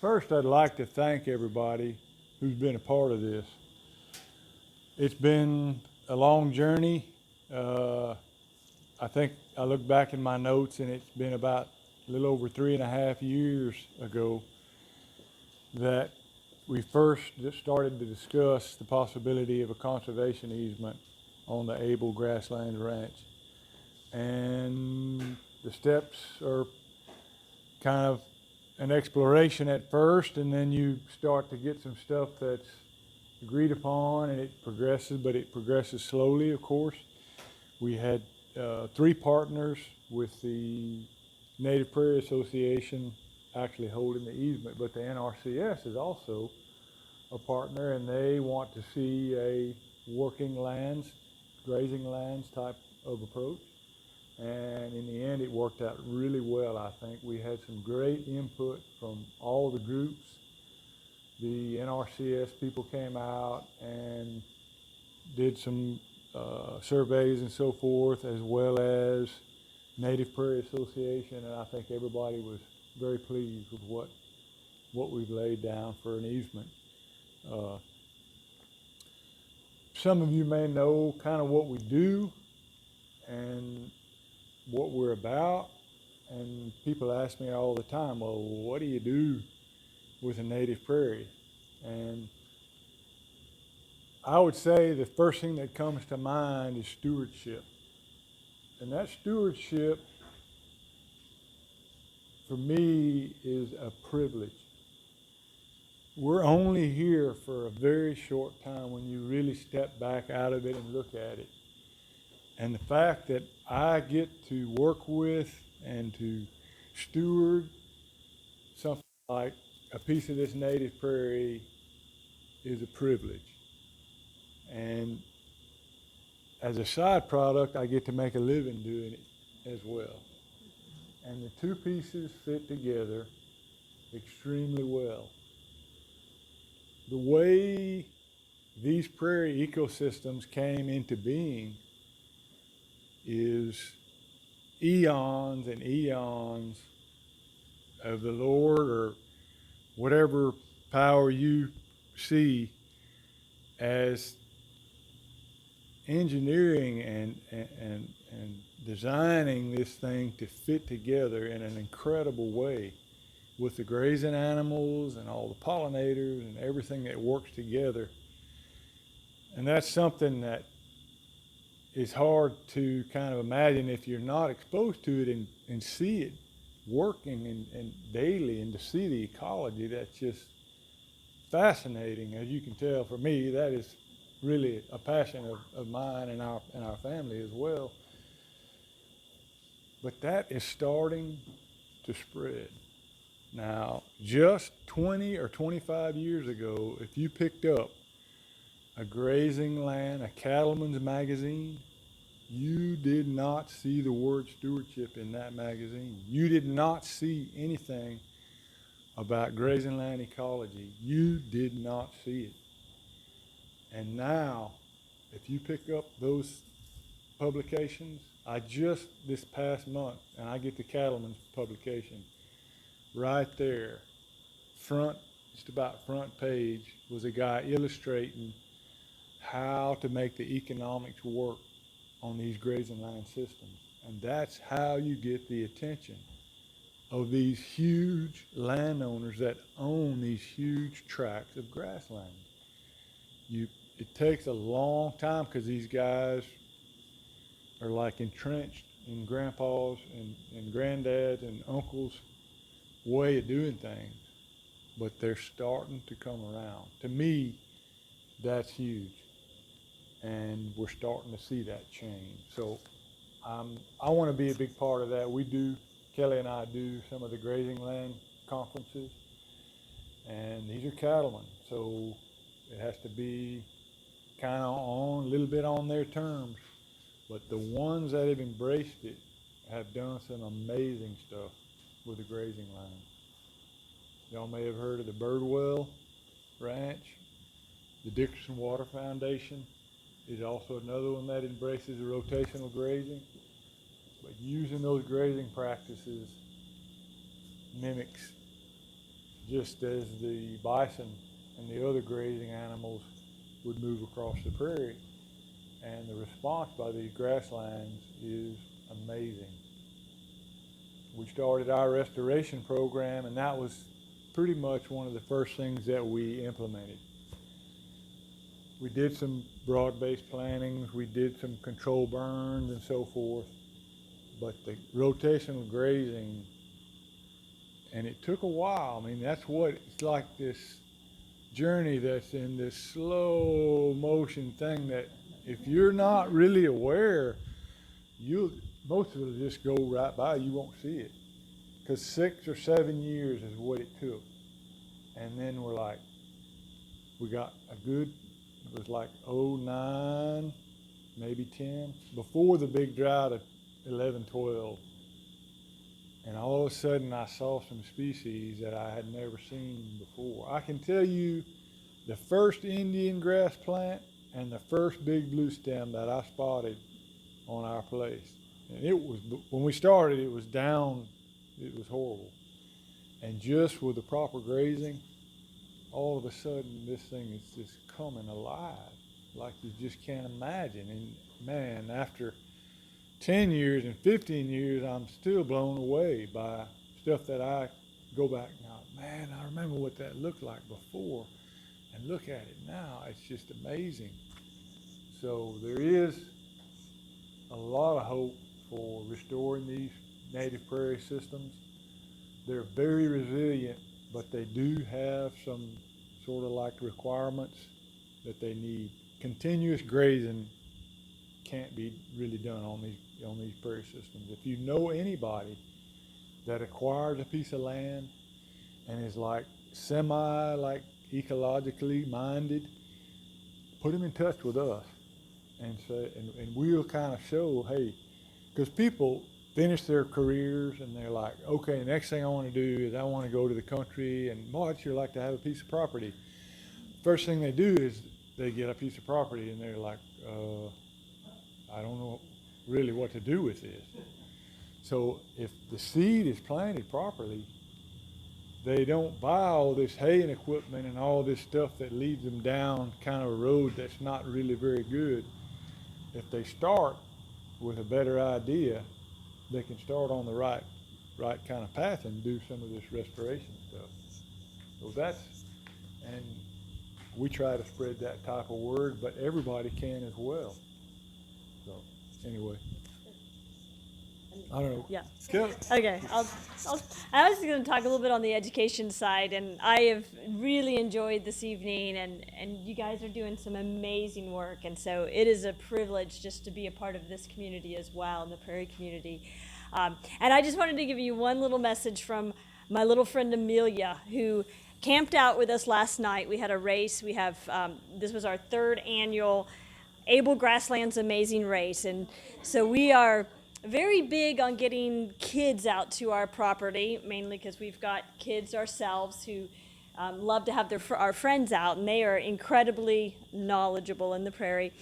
First, I'd like to thank everybody who's been a part of this. It's been a long journey. I think I look back in my notes and it's been about a little over 3.5 years ago that we first started to discuss the possibility of a conservation easement on the Ebel Grassland Ranch. And the steps are kind of an exploration at first, and then you start to get some stuff that's agreed upon, and it progresses, but it progresses slowly, of course. We had 3 partners with the Native Prairie Association actually holding the easement, but the NRCS is also a partner, and they want to see a working lands, grazing lands type of approach. And in the end, it worked out really well, I think. We had some great input from all the groups. The NRCS people came out and did some surveys and so forth, as well as Native Prairie Association, and I think everybody was very pleased with what we've laid down for an easement. Some of you may know kind of what we do and what we're about, and people ask me all the time, well, what do you do with a native prairie? And I would say the first thing that comes to mind is stewardship. And that stewardship, for me, is a privilege. We're only here for a very short time when you really step back out of it and look at it. And the fact that I get to work with and to steward something like a piece of this native prairie is a privilege. And as a side product, I get to make a living doing it as well. And the 2 pieces fit together extremely well. The way these prairie ecosystems came into being is eons and eons of the Lord, or whatever power you see, as engineering and designing this thing to fit together in an incredible way with the grazing animals and all the pollinators and everything that works together. And that's something that is hard to kind of imagine if you're not exposed to it and see it working and daily, and to see the ecology. That's just fascinating. As you can tell, for me, that is really a passion of mine and our family as well. But that is starting to spread. Now, just 20 or 25 years ago, if you picked up a grazing land, a cattleman's magazine, you did not see the word stewardship in that magazine. You did not see anything about grazing land ecology. You did not see it. And now, if you pick up those publications, I just this past month, and I get the cattleman's publication, right there, just about front page, was a guy illustrating how to make the economics work on these grazing land systems. And that's how you get the attention of these huge landowners that own these huge tracts of grassland. It takes a long time, because these guys are like entrenched in grandpas and granddads and uncles' way of doing things, but they're starting to come around. To me, that's huge, and we're starting to see that change. So I want to be a big part of that. Kelly and I do some of the grazing land conferences, and these are cattlemen, so it has to be kind of a little bit on their terms. But the ones that have embraced it have done some amazing stuff with the grazing land. Y'all may have heard of the Birdwell Ranch. The Dickerson Water Foundation is also another one that embraces the rotational grazing. But using those grazing practices mimics just as the bison and the other grazing animals would move across the prairie. And the response by these grasslands is amazing. We started our restoration program, and that was pretty much one of the first things that we implemented. We did some broad-based plantings, we did some control burns and so forth, but the rotational grazing, and it took a while. I mean, that's what it's like, this journey that's in this slow motion thing that if you're not really aware, most of it will just go right by, you won't see it. Because 6 or 7 years is what it took. And then we're like, we got a good, it was like 09, maybe 10, before the big drought of 11, 12. And all of a sudden I saw some species that I had never seen before. I can tell you the first Indian grass plant and the first big blue stem that I spotted on our place. And it was, when we started, it was down, it was horrible. And just with the proper grazing, all of a sudden this thing is just coming alive like you just can't imagine. And man, after 10 years and 15 years, I'm still blown away by stuff that I go back now. Man, I remember what that looked like before, and look at it now. It's just amazing. So there is a lot of hope for restoring these native prairie systems. They're very resilient, but they do have some sort of like requirements that they need. Continuous grazing can't be really done on these prairie systems. If you know anybody that acquires a piece of land and is like like ecologically minded, put them in touch with us and say, and we'll kind of show, hey, because people finish their careers and they're like, okay, the next thing I want to do is I want to go to the country, and boy, I'd sure like to have a piece of property. First thing they do is they get a piece of property and they're like, I don't know really what to do with this. So if the seed is planted properly, they don't buy all this haying equipment and all this stuff that leads them down kind of a road that's not really very good. If they start with a better idea, they can start on the right kind of path and do some of this restoration stuff. So that's, and we try to spread that type of word, but everybody can as well. So anyway, I don't know. Yeah. Kelly. Okay. I was going to talk a little bit on the education side, and I have really enjoyed this evening, and you guys are doing some amazing work, and so it is a privilege just to be a part of this community as well, in the prairie community. And I just wanted to give you one little message from my little friend Amelia, who camped out with us last night. We had a race. We have this was our 3rd annual Ebel Grassland's Amazing Race, and so we are very big on getting kids out to our property, mainly because we've got kids ourselves who love to have our friends out, and they are incredibly knowledgeable in the prairie.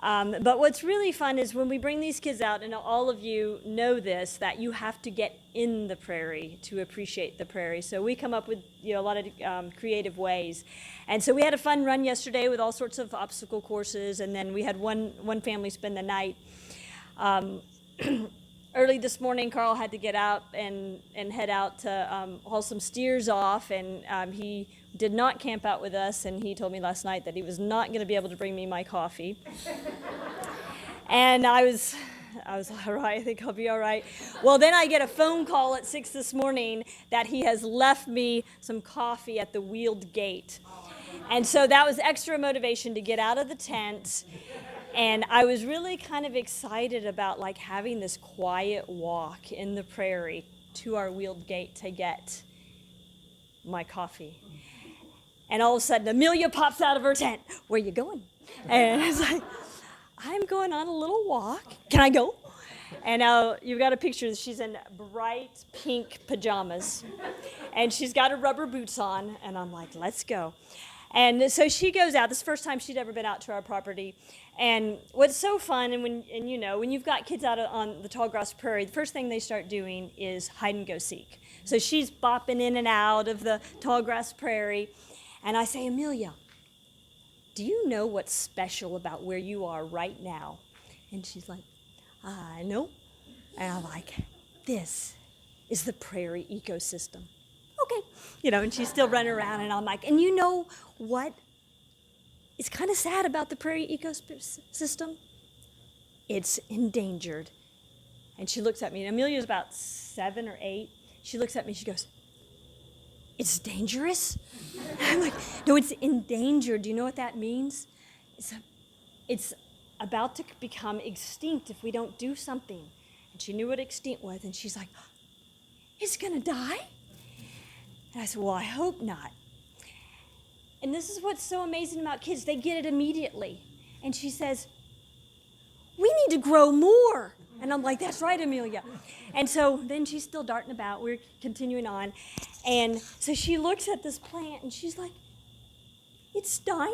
But what's really fun is when we bring these kids out, and all of you know this, that you have to get in the prairie to appreciate the prairie. So we come up with a lot of creative ways. And so we had a fun run yesterday with all sorts of obstacle courses, and then we had one family spend the night. Early this morning, Karl had to get out and head out to haul some steers off, and he did not camp out with us, and he told me last night that he was not going to be able to bring me my coffee. And I was all right, I think I'll be all right. Well, then I get a phone call at 6 this morning that he has left me some coffee at the wheeled gate. And so that was extra motivation to get out of the tent. And I was really kind of excited about like having this quiet walk in the prairie to our wheeled gate to get my coffee. And all of a sudden, Amelia pops out of her tent. Where you going? And I was like, I'm going on a little walk. Can I go? And now you've got a picture. She's in bright pink pajamas. And she's got her rubber boots on. And I'm like, let's go. And so she goes out. This is the first time she'd ever been out to our property. And what's so fun, and when you've got kids out on the tall grass prairie, the first thing they start doing is hide and go seek. So she's bopping in and out of the tall grass prairie. And I say, Amelia, do you know what's special about where you are right now? And she's like, I know. And I'm like, this is the prairie ecosystem. Okay. And she's still running around, and I'm like, and you know what is kind of sad about the prairie ecosystem? It's endangered. And she looks at me, and Amelia's about 7 or 8. She looks at me, she goes, it's dangerous? I'm like, no, it's endangered. Do you know what that means? It's about to become extinct if we don't do something. And she knew what extinct was, and she's like, it's gonna die? And I said, well, I hope not. And this is what's so amazing about kids. They get it immediately. And she says, we need to grow more. And I'm like, that's right, Amelia. And so then she's still darting about. We're continuing on. And so she looks at this plant, and she's like, it's dying?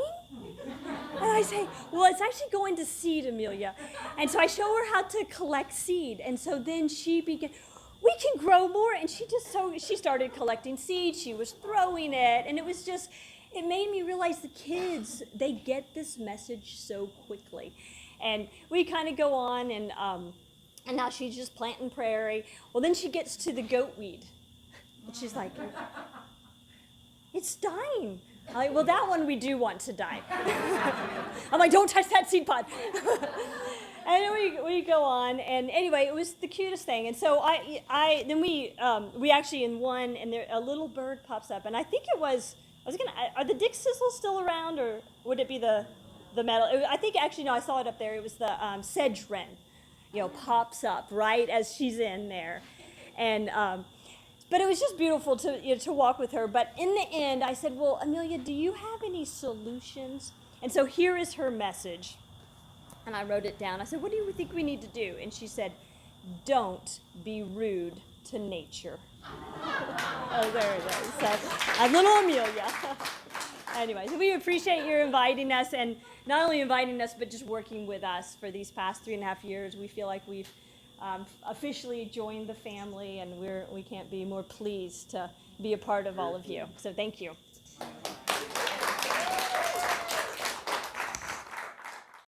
And I say, well, it's actually going to seed, Amelia. And so I show her how to collect seed. And so then she began, we can grow more. And she started collecting seeds. She was throwing it. And it made me realize the kids, they get this message so quickly. And we kind of go on, and now she's just planting prairie. Well, then she gets to the goatweed. And she's like, it's dying. I'm like, well, that one we do want to die. I'm like, don't touch that seed pod. And then we go on, and anyway, it was the cutest thing. And so then we actually in one, and there a little bird pops up, and I think it was, are the dick sizzles still around, or would it be the metal? I think actually, no, I saw it up there. It was the sedge wren, pops up right as she's in there. And but it was just beautiful to walk with her. But in the end, I said, well, Amelia, do you have any solutions? And so here is her message. And I wrote it down. I said, what do you think we need to do? And she said, don't be rude to nature. Oh, there it is. So, a little Amelia. Anyway, so we appreciate your inviting us, and not only inviting us, but just working with us for these past 3.5 years. We feel like we've officially joined the family, and we can't be more pleased to be a part of all of you. So thank you.